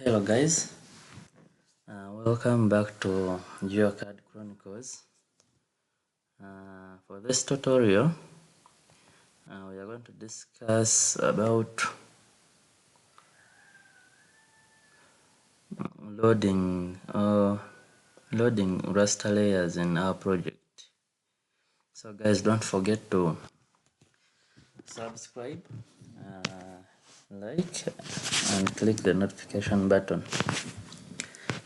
Hello guys, welcome back to GeoCAD Chronicles. For this tutorial, we are going to discuss about loading raster layers in our project. So guys, don't forget to subscribe, like, and click the notification button.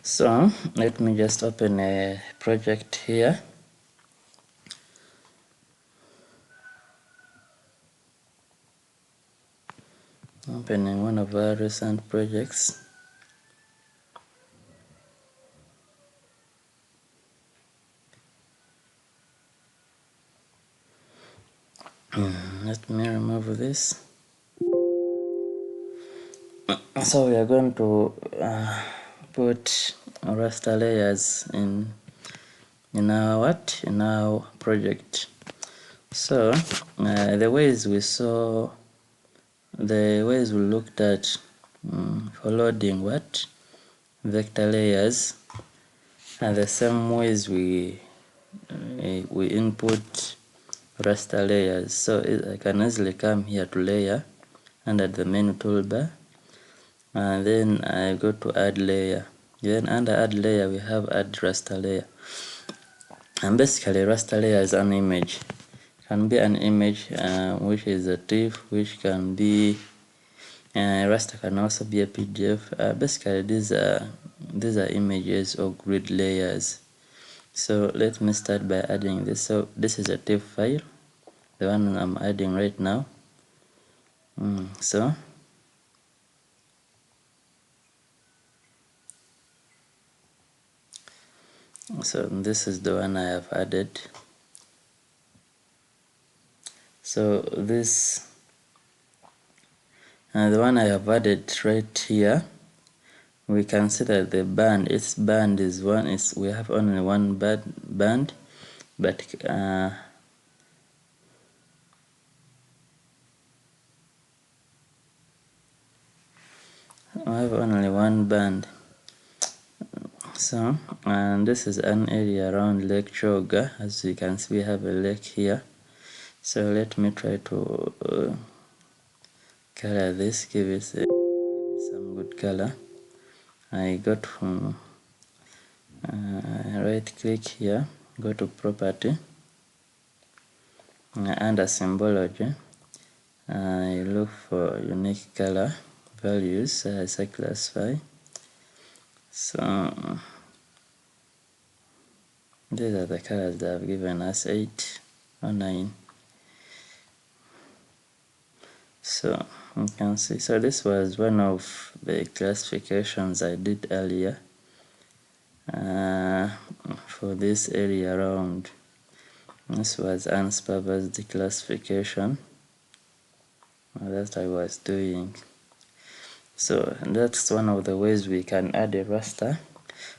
So let me just open a project here. Opening one of our recent projects. Let me remove this. So we are going to put raster layers in our project. So the ways we looked at for loading vector layers are the same ways we input raster layers. So I can easily come here to layer under the menu toolbar, and then I go to add layer. Then under add layer we have add raster layer, and basically raster layer is an image. Can be an image which is a TIFF, which can be raster, can also be a PDF. Basically these are images or grid layers. So let me start by adding this. So this is a TIFF file, the one I'm adding right now. So this is the one I have added. So this the one I have added right here, we can see that the band, its band is we have only one band, but we have only one band. So and this is an area around Lake Choga. As you can see, we have a lake here. So let me try to color this, give it some good color. I go to right click here, go to property, under symbology, I look for unique color values. I say classify. So these are the colors they have given us, 8 or 9. So you can see, so this was one of the classifications I did earlier for this area around. This was unsupervised classification that I was doing. So that's one of the ways we can add a raster.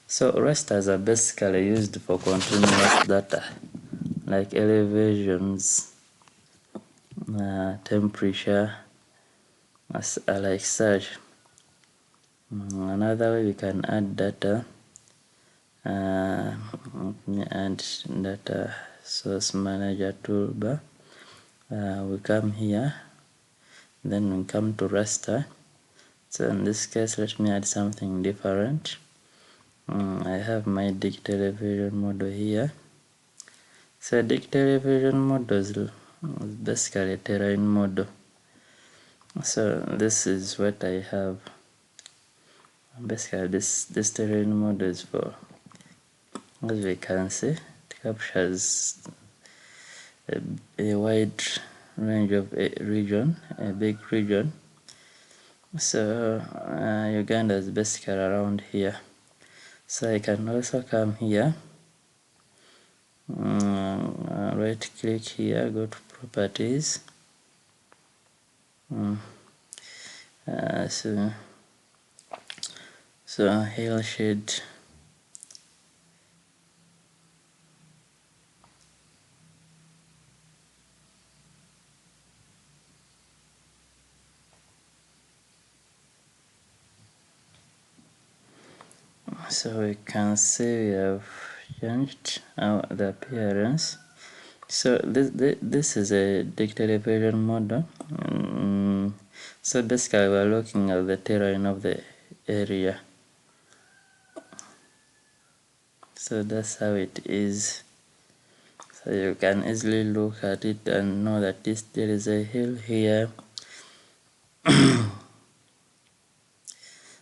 So rasters are basically used for continuous data, like elevations, temperature, like such. Another way we can add data, add data source manager toolbar. We come here, then we come to raster. So in this case, let me add something different. I have my digital elevation model here. So digital elevation model is basically a terrain model. So this is what I have. Basically this terrain model is for, as we can see, it captures a wide range of a big region. So Uganda is basically around here. So I can also come here, right click here, go to properties, so hill shade, So we can see we have changed the appearance. So this is a digital elevation model. So basically we're looking at the terrain of the area. So that's how it is. So you can easily look at it and know that there is a hill here.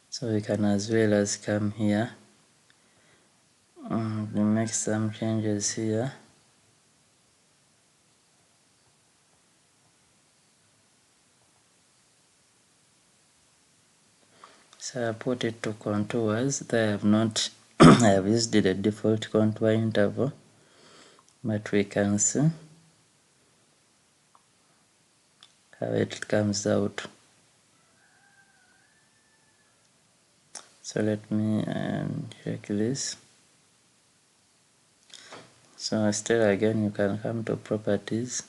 So we can as well as come here and make some changes here. So I put it to contours. They have not I have used the default contour interval, but we can see how it comes out. So let me check this. So still again you can come to properties.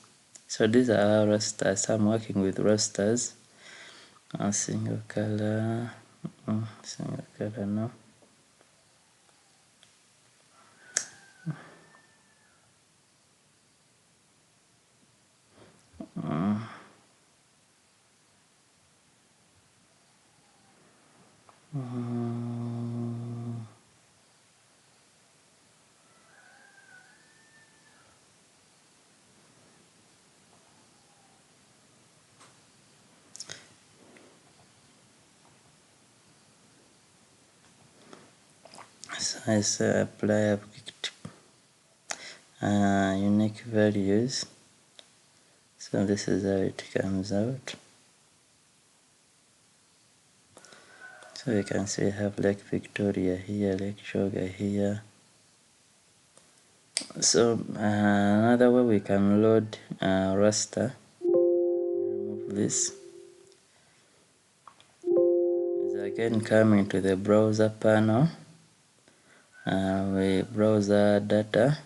So these are our rasters. I'm working with rasters. Single color, single color no. So I say apply unique values. So this is how it comes out. So you can see we have Lake Victoria here, Lake Sugar here. So another way we can load raster, remove this, is again coming to the browser panel. We browse our data,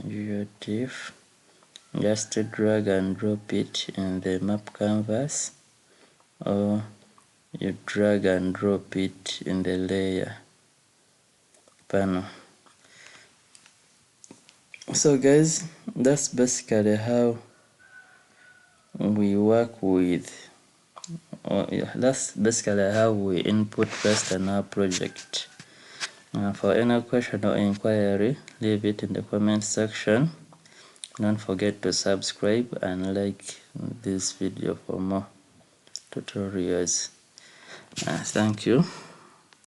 GeoTIFF, just to drag and drop it in the map canvas, or you drag and drop it in the layer panel. So guys, that's basically how we work with, that's basically how we input Raster in our project. For any question or inquiry, leave it in the comment section. Don't forget to subscribe and like this video for more tutorials. Thank you.